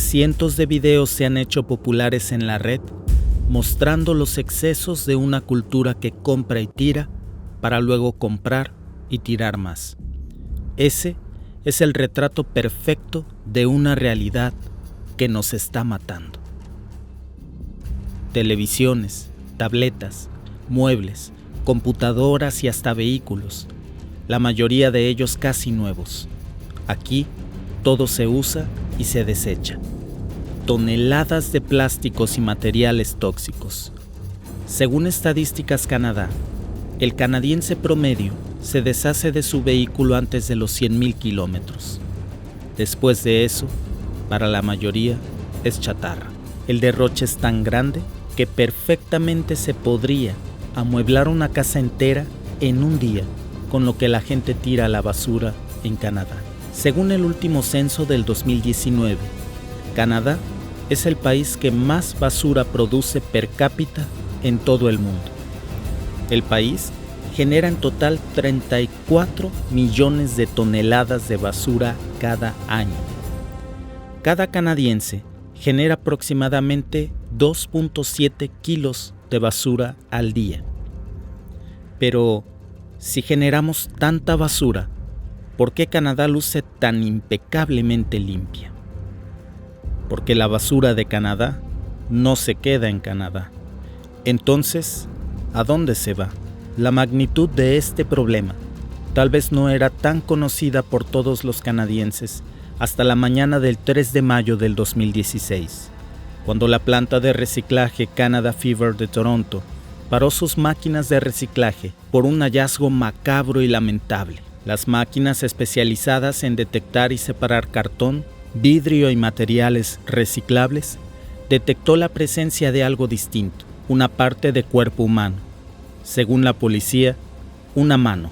cientos de videos se han hecho populares en la red, mostrando los excesos de una cultura que compra y tira para luego comprar y tirar más. Ese es el retrato perfecto de una realidad que nos está matando. Televisiones, tabletas, muebles, computadoras y hasta vehículos, la mayoría de ellos casi nuevos. Aquí todo se usa y se desecha. Toneladas de plásticos y materiales tóxicos. Según Estadísticas Canadá, el canadiense promedio se deshace de su vehículo antes de los 100,000 kilómetros. Después de eso, para la mayoría, es chatarra. El derroche es tan grande que perfectamente se podría amueblar una casa entera en un día con lo que la gente tira a la basura en Canadá. Según el último censo del 2019, Canadá es el país que más basura produce per cápita en todo el mundo. El país genera en total 34 millones de toneladas de basura cada año. Cada canadiense genera aproximadamente 2.7 kilos de basura al día. Pero, si generamos tanta basura, ¿por qué Canadá luce tan impecablemente limpia? Porque la basura de Canadá no se queda en Canadá. Entonces, ¿a dónde se va? La magnitud de este problema tal vez no era tan conocida por todos los canadienses hasta la mañana del 3 de mayo del 2016, cuando la planta de reciclaje Canada Fever de Toronto paró sus máquinas de reciclaje por un hallazgo macabro y lamentable. Las máquinas especializadas en detectar y separar cartón, vidrio y materiales reciclables detectó la presencia de algo distinto, una parte de cuerpo humano. Según la policía, una mano,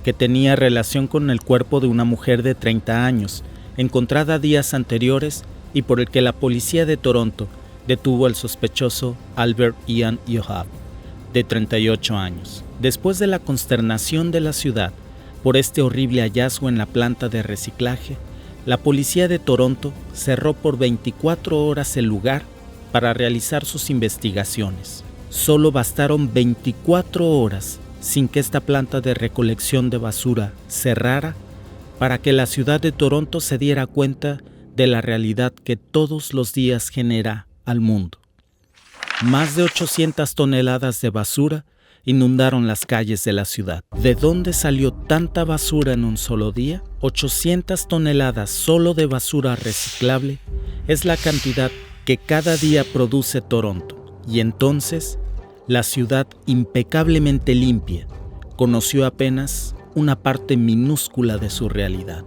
que tenía relación con el cuerpo de una mujer de 30 años, encontrada días anteriores y por el que la policía de Toronto detuvo al sospechoso Albert Ian Yohab, de 38 años. Después de la consternación de la ciudad por este horrible hallazgo en la planta de reciclaje, la policía de Toronto cerró por 24 horas el lugar para realizar sus investigaciones. Solo bastaron 24 horas sin que esta planta de recolección de basura cerrara para que la ciudad de Toronto se diera cuenta de la realidad que todos los días genera al mundo. Más de 800 toneladas de basura inundaron las calles de la ciudad. ¿De dónde salió tanta basura en un solo día? 800 toneladas solo de basura reciclable es la cantidad que cada día produce Toronto. Y entonces, la ciudad impecablemente limpia conoció apenas una parte minúscula de su realidad.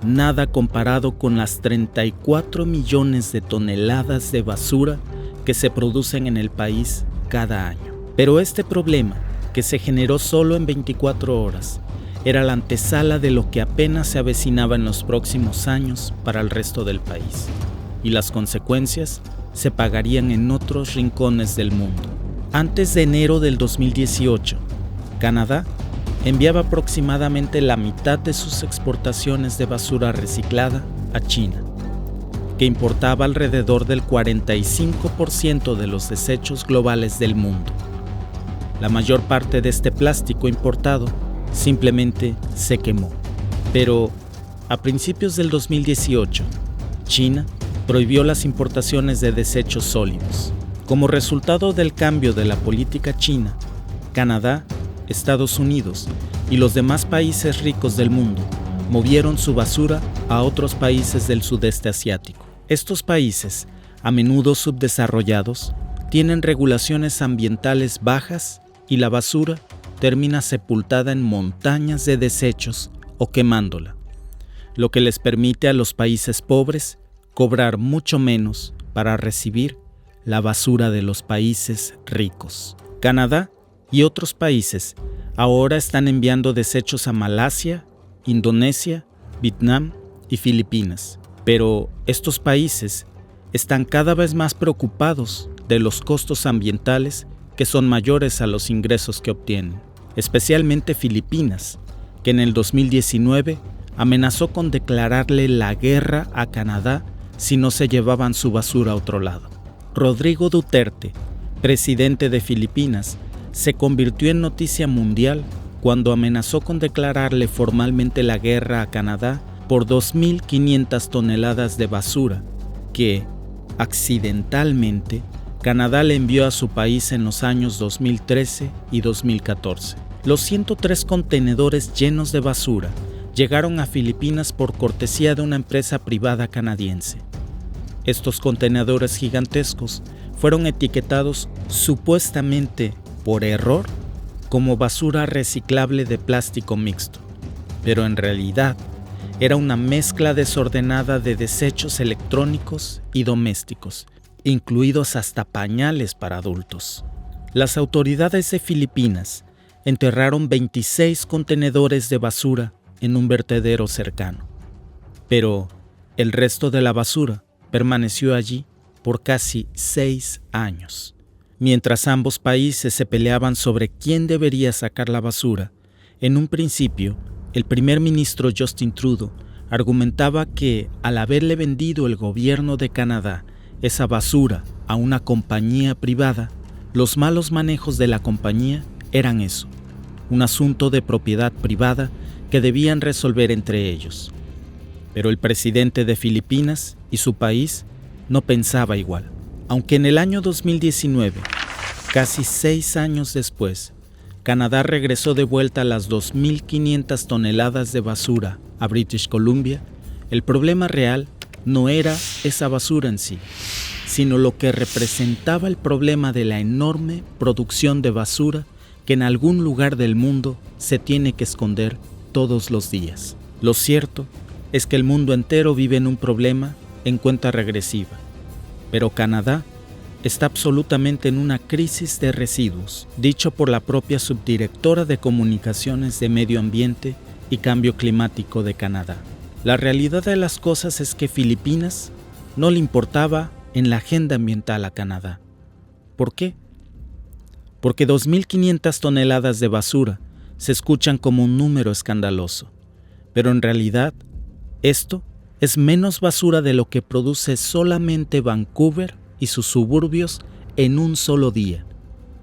Nada comparado con las 34 millones de toneladas de basura que se producen en el país cada año. Pero este problema, que se generó solo en 24 horas, era la antesala de lo que apenas se avecinaba en los próximos años para el resto del país. Y las consecuencias se pagarían en otros rincones del mundo. Antes de enero del 2018, Canadá enviaba aproximadamente la mitad de sus exportaciones de basura reciclada a China, que importaba alrededor del 45% de los desechos globales del mundo. La mayor parte de este plástico importado simplemente se quemó. Pero a principios del 2018, China prohibió las importaciones de desechos sólidos. Como resultado del cambio de la política china, Canadá, Estados Unidos y los demás países ricos del mundo movieron su basura a otros países del sudeste asiático. Estos países, a menudo subdesarrollados, tienen regulaciones ambientales bajas y la basura termina sepultada en montañas de desechos o quemándola, lo que les permite a los países pobres cobrar mucho menos para recibir la basura de los países ricos. Canadá y otros países ahora están enviando desechos a Malasia, Indonesia, Vietnam y Filipinas. Pero estos países están cada vez más preocupados de los costos ambientales que son mayores a los ingresos que obtienen. Especialmente Filipinas, que en el 2019 amenazó con declararle la guerra a Canadá si no se llevaban su basura a otro lado. Rodrigo Duterte, presidente de Filipinas, se convirtió en noticia mundial cuando amenazó con declararle formalmente la guerra a Canadá por 2.500 toneladas de basura que, accidentalmente, Canadá le envió a su país en los años 2013 y 2014. Los 103 contenedores llenos de basura llegaron a Filipinas por cortesía de una empresa privada canadiense. Estos contenedores gigantescos fueron etiquetados supuestamente por error como basura reciclable de plástico mixto, pero en realidad era una mezcla desordenada de desechos electrónicos y domésticos, incluidos hasta pañales para adultos. Las autoridades de Filipinas enterraron 26 contenedores de basura en un vertedero cercano, pero el resto de la basura permaneció allí por casi 6 años. Mientras ambos países se peleaban sobre quién debería sacar la basura, en un principio, el primer ministro Justin Trudeau argumentaba que al haberle vendido el gobierno de Canadá esa basura a una compañía privada, los malos manejos de la compañía eran eso, un asunto de propiedad privada que debían resolver entre ellos. Pero el presidente de Filipinas y su país no pensaba igual. Aunque en el año 2019, casi 6 años después, Canadá regresó de vuelta las 2.500 toneladas de basura a British Columbia, el problema real no era esa basura en sí, sino lo que representaba el problema de la enorme producción de basura que en algún lugar del mundo se tiene que esconder todos los días. Lo cierto es que el mundo entero vive en un problema en cuenta regresiva, pero Canadá está absolutamente en una crisis de residuos, dicho por la propia subdirectora de Comunicaciones de Medio Ambiente y Cambio Climático de Canadá. La realidad de las cosas es que Filipinas no le importaba en la agenda ambiental a Canadá. ¿Por qué? Porque 2.500 toneladas de basura se escuchan como un número escandaloso, pero en realidad esto es menos basura de lo que produce solamente Vancouver y sus suburbios en un solo día.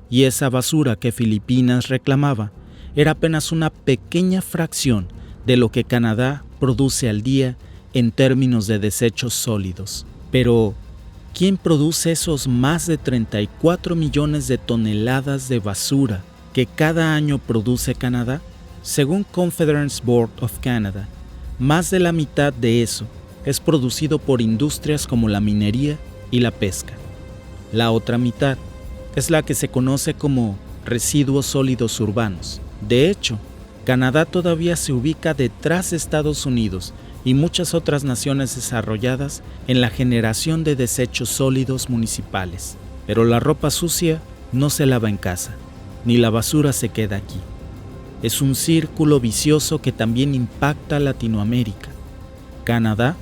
Y esa basura que Filipinas reclamaba era apenas una pequeña fracción de lo que Canadá produce al día en términos de desechos sólidos. Pero, ¿quién produce esos más de 34 millones de toneladas de basura que cada año produce Canadá? Según Confederated Board of Canada, más de la mitad de eso es producido por industrias como la minería y la pesca. La otra mitad es la que se conoce como residuos sólidos urbanos. De hecho, Canadá todavía se ubica detrás de Estados Unidos y muchas otras naciones desarrolladas en la generación de desechos sólidos municipales. Pero la ropa sucia no se lava en casa, ni la basura se queda aquí. Es un círculo vicioso que también impacta a Latinoamérica. Canadá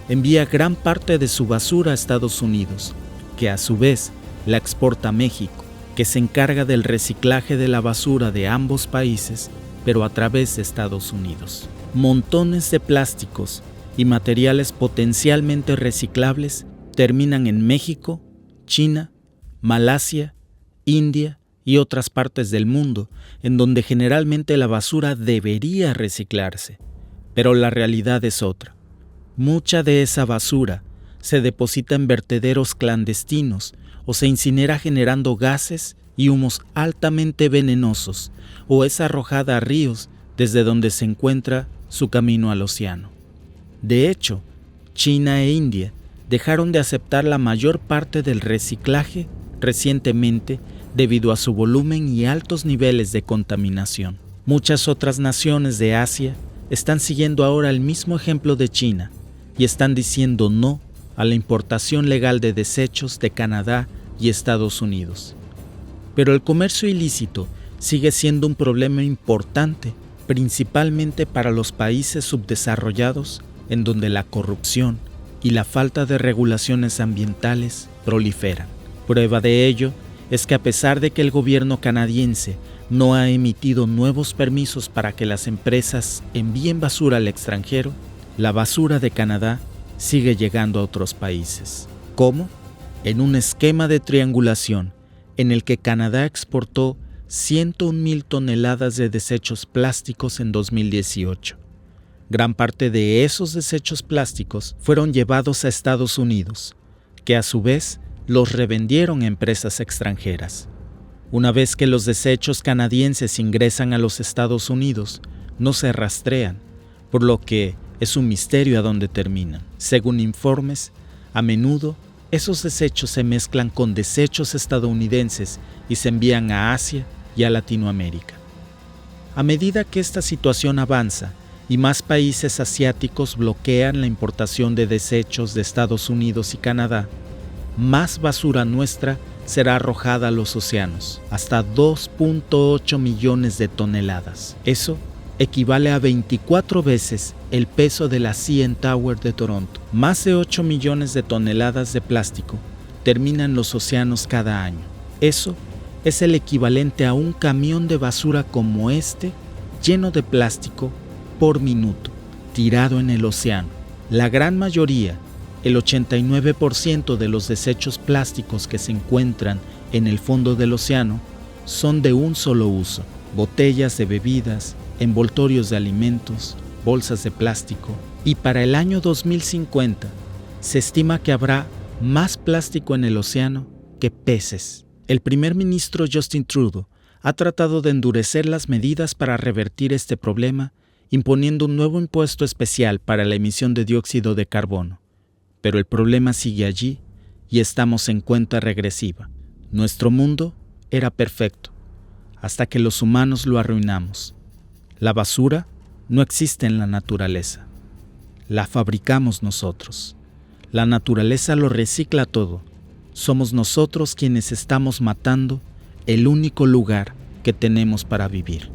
envía gran parte de su basura a Estados Unidos, que a su vez la exporta a México, que se encarga del reciclaje de la basura de ambos países, pero a través de Estados Unidos. Montones de plásticos y materiales potencialmente reciclables terminan en México, China, Malasia, India y otras partes del mundo, en donde generalmente la basura debería reciclarse. Pero la realidad es otra. Mucha de esa basura se deposita en vertederos clandestinos o se incinera generando gases y humos altamente venenosos, o es arrojada a ríos desde donde se encuentra su camino al océano. De hecho, China e India dejaron de aceptar la mayor parte del reciclaje recientemente debido a su volumen y altos niveles de contaminación. Muchas otras naciones de Asia están siguiendo ahora el mismo ejemplo de China y están diciendo no a la importación legal de desechos de Canadá y Estados Unidos. Pero el comercio ilícito sigue siendo un problema importante, principalmente para los países subdesarrollados, en donde la corrupción y la falta de regulaciones ambientales proliferan. Prueba de ello es que a pesar de que el gobierno canadiense no ha emitido nuevos permisos para que las empresas envíen basura al extranjero, la basura de Canadá sigue llegando a otros países. ¿Cómo? En un esquema de triangulación en el que Canadá exportó 101,000 toneladas de desechos plásticos en 2018. Gran parte de esos desechos plásticos fueron llevados a Estados Unidos, que a su vez los revendieron a empresas extranjeras. Una vez que los desechos canadienses ingresan a los Estados Unidos, no se rastrean, por lo que es un misterio a dónde terminan. Según informes, a menudo esos desechos se mezclan con desechos estadounidenses y se envían a Asia y a Latinoamérica. A medida que esta situación avanza y más países asiáticos bloquean la importación de desechos de Estados Unidos y Canadá, más basura nuestra será arrojada a los océanos, hasta 2.8 millones de toneladas. Eso equivale a 24 veces el peso de la CN Tower de Toronto. Más de 8 millones de toneladas de plástico terminan los océanos cada año. Eso es el equivalente a un camión de basura como este, lleno de plástico, por minuto, tirado en el océano. La gran mayoría, el 89% de los desechos plásticos que se encuentran en el fondo del océano son de un solo uso: botellas de bebidas, envoltorios de alimentos, bolsas de plástico. Y para el año 2050 se estima que habrá más plástico en el océano que peces. El primer ministro Justin Trudeau ha tratado de endurecer las medidas para revertir este problema, imponiendo un nuevo impuesto especial para la emisión de dióxido de carbono. Pero el problema sigue allí y estamos en cuenta regresiva. Nuestro mundo era perfecto, hasta que los humanos lo arruinamos. La basura no existe en la naturaleza. La fabricamos nosotros. La naturaleza lo recicla todo. Somos nosotros quienes estamos matando el único lugar que tenemos para vivir.